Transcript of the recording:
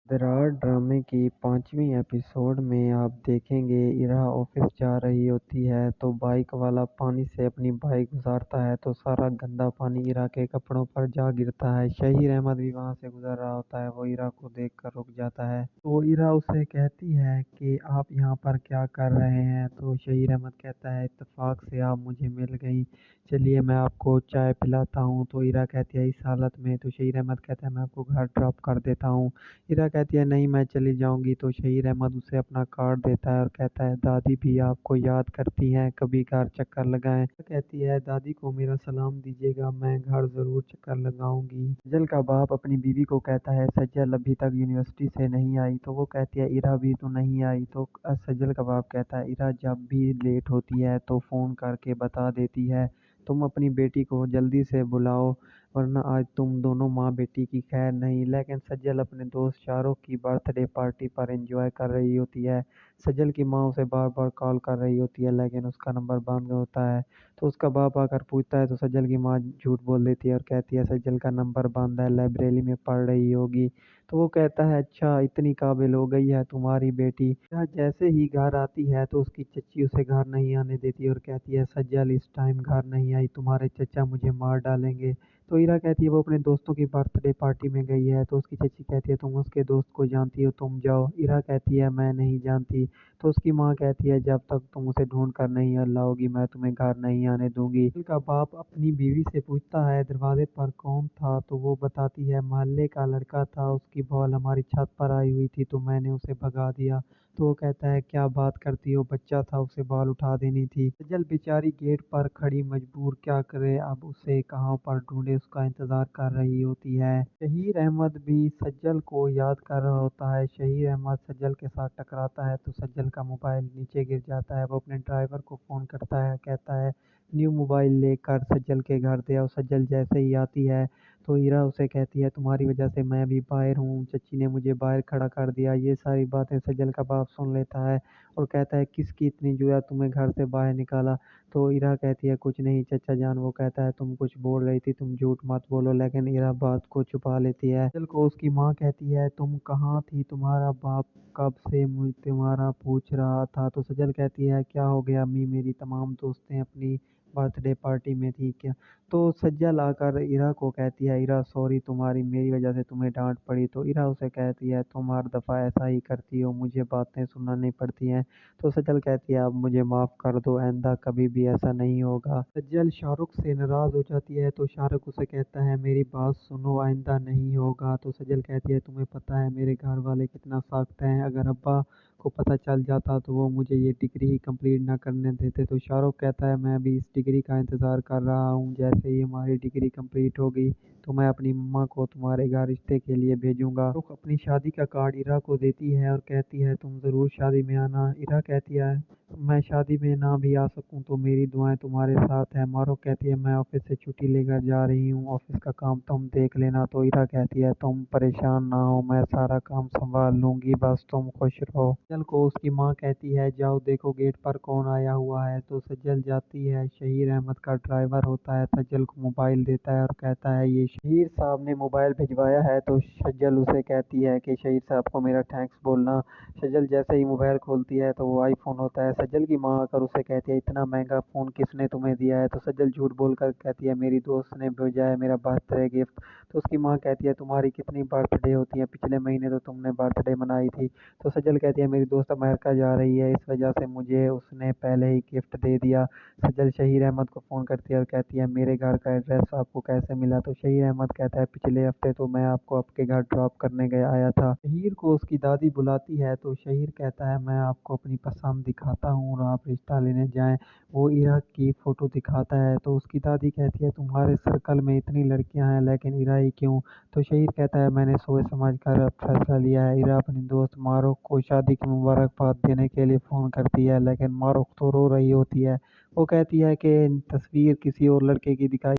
विराट ड्रामे की 5वीं एपिसोड में आप देखेंगे इरा ऑफिस जा रही होती है तो बाइक वाला पानी से अपनी बाइक गुजारता है तो सारा गंदा पानी इरा के कपड़ों पर जा गिरता है। शहीर अहमद भी वहां से गुजर रहा होता है। वो इरा को देखकर रुक जाता है तो इरा उसे कहती है कि आप यहाँ पर क्या कर रहे हैं। तो शहीर अहमद कहता है इत्तेफाक से आप मुझे मिल गई, चलिए मैं आपको चाय पिलाता हूँ। तो इरा कहती है इस हालत में। तो शहीर अहमद कहता है मैं आपको घर ड्रॉप कर देता हूँ। इरा कहती है नहीं मैं चली जाऊंगी। तो शहीर अहमद उसे अपना कार्ड देता है और कहता है दादी भी आपको याद करती हैं, कभी घर चक्कर लगाएं। कहती है दादी को मेरा सलाम दीजिएगा, मैं घर जरूर चक्कर लगाऊंगी। सज्जल का बाप अपनी बीवी को कहता है सज्जल अभी तक यूनिवर्सिटी से नहीं आई। तो वो कहती है इरा भी तो नहीं आई। तो सज्जल का बाप कहता है इरा जब भी लेट होती है तो फोन करके बता देती है, तुम अपनी बेटी को जल्दी से बुलाओ वरना आज तुम दोनों माँ बेटी की खैर नहीं। लेकिन सज्जल अपने दोस्त शाहरुख की बर्थडे पार्टी पर एंजॉय कर रही होती है। सज्जल की माँ उसे बार बार कॉल कर रही होती है लेकिन उसका नंबर बंद होता है। तो उसका बाप आकर पूछता है तो सज्जल की माँ झूठ बोल देती है और कहती है सज्जल का नंबर बंद है, लाइब्रेरी में पढ़ रही होगी। तो वो कहता है अच्छा इतनी काबिल हो गई है तुम्हारी बेटी। यह जैसे ही घर आती है तो उसकी चच्ची उसे घर नहीं आने देती और कहती है सज्जल इस टाइम घर नहीं आई, तुम्हारे चचा मुझे मार डालेंगे। तो इरा कहती है वो अपने दोस्तों की बर्थडे पार्टी में गई है। तो उसकी चची कहती है तुम उसके दोस्त को जानती हो, तुम जाओ। इरा कहती है मैं नहीं जानती। तो उसकी माँ कहती है जब तक तुम उसे ढूंढ कर नहीं लाओगी मैं तुम्हें घर नहीं आने दूंगी। उसका बाप अपनी बीवी से पूछता है दरवाजे पर कौन था। तो वो बताती है मोहल्ले का लड़का था, उसकी बॉल हमारी छत पर आई हुई थी तो मैंने उसे भगा दिया। तो वो कहता है क्या बात करती हो, बच्चा था उसे बॉल उठा देनी थी। सजल बेचारी गेट पर खड़ी मजबूर क्या करे, अब उसे कहाँ पर ढूंढे, उसका इंतजार कर रही होती है। शहीर अहमद भी सज्जल को याद कर रहा होता है। शहीर अहमद सज्जल के साथ टकराता है तो सज्जल का मोबाइल नीचे गिर जाता है। वो अपने ड्राइवर को फोन करता है, कहता है न्यू मोबाइल लेकर सज्जल के घर दे। और सज्जल जैसे ही आती है तो ईरा उसे कहती है तुम्हारी वजह से मैं भी बाहर हूँ, चच्ची ने मुझे बाहर खड़ा कर दिया। ये सारी बातें सज्जल का बाप सुन लेता है और कहता है किसकी इतनी जुआ, तुम्हें घर से बाहर निकाला। तो इरा कहती है कुछ नहीं चचा जान। वो कहता है तुम कुछ बोल रही थी, तुम झूठ मत बोलो। लेकिन इरा बात को छुपा लेती है। सज्जल को उसकी माँ कहती है तुम कहाँ थी, तुम्हारा बाप कब से मुझ तुम्हारा पूछ रहा था। तो सजल कहती है क्या हो गया अम्मी, मेरी तमाम दोस्तें अपनी बर्थडे पार्टी में थी क्या। तो सज्जल आकर इरा को कहती है इरा सॉरी, तुम्हारी मेरी वजह से तुम्हें डांट पड़ी। तो इरा उसे कहती है तुम हर दफ़ा ऐसा ही करती हो, मुझे बातें सुनानी पड़ती हैं। तो सज्जल कहती है अब मुझे माफ़ कर दो, आइंदा कभी भी ऐसा नहीं होगा। सज्जल शाहरुख से नाराज़ हो जाती है तो शाहरुख उसे कहता है मेरी बात सुनो, आइंदा नहीं होगा। तो सज्जल कहती है तुम्हें पता है मेरे घर वाले कितना सख्त हैं, अगर अब्बा को पता चल जाता तो वो मुझे ये डिग्री ही कंप्लीट ना करने देते। तो शाहरुख कहता है मैं भी इस डिग्री का इंतज़ार कर रहा हूँ, जैसे ही हमारी डिग्री कंप्लीट होगी तो मैं अपनी मम्मा को तुम्हारे घर रिश्ते के लिए भेजूंगा। शाहरुख अपनी शादी का कार्ड इरा को देती है और कहती है तुम ज़रूर शादी में आना। इरा कहती है मैं शादी में ना भी आ सकूं तो मेरी दुआएं तुम्हारे साथ है। मारो कहती है मैं ऑफिस से छुट्टी लेकर जा रही हूँ, ऑफिस का काम तुम देख लेना। तो इरा कहती है तुम परेशान ना हो, मैं सारा काम संभाल लूंगी, बस तुम खुश रहो। सज्जल को उसकी माँ कहती है जाओ देखो गेट पर कौन आया हुआ है। तो सज्जल जाती है, शहीर अहमद का ड्राइवर होता है। सज्जल को मोबाइल देता है और कहता है ये शहीर साहब ने मोबाइल भिजवाया है। तो सज्जल उसे कहती है कि शहीर साहब को मेरा थैंक्स बोलना। सज्जल जैसे ही मोबाइल खोलती है तो वो आईफोन होता है। सज्जल की माँ आकर उसे कहती है इतना महंगा फ़ोन किसने तुम्हें दिया है। तो सज्जल झूठ बोलकर कहती है मेरी दोस्त ने भेजा है, मेरा बर्थडे गिफ्ट। तो उसकी माँ कहती है तुम्हारी कितनी बर्थडे होती है, पिछले महीने तो तुमने बर्थडे मनाई थी। तो सज्जल कहती है मेरी दोस्त अमेरिका जा रही है, इस वजह से मुझे उसने पहले ही गिफ्ट दे दिया। सज्जल शहीर अहमद को फ़ोन करती है और कहती है मेरे घर का एड्रेस आपको कैसे मिला। तो शहीर अहमद कहता है पिछले हफ्ते तो मैं आपको आपके घर ड्रॉप करने गया आया था। शहीर को उसकी दादी बुलाती है तो शहीर कहता है मैं आपको अपनी पसंद दिखाता हूँ और आप रिश्ता लेने जाएं। वो इरा की फ़ोटो दिखाता है तो उसकी दादी कहती है तुम्हारे सर्कल में इतनी लड़कियां हैं लेकिन इरा ही क्यों। तो शहीर कहता है मैंने सोच समझ कर अब फैसला लिया है। इरा अपनी दोस्त मारूफ को शादी की मुबारकबाद देने के लिए फ़ोन करती है लेकिन मारूफ तो रो रही होती है। वो कहती है कि तस्वीर किसी और लड़के की दिखाई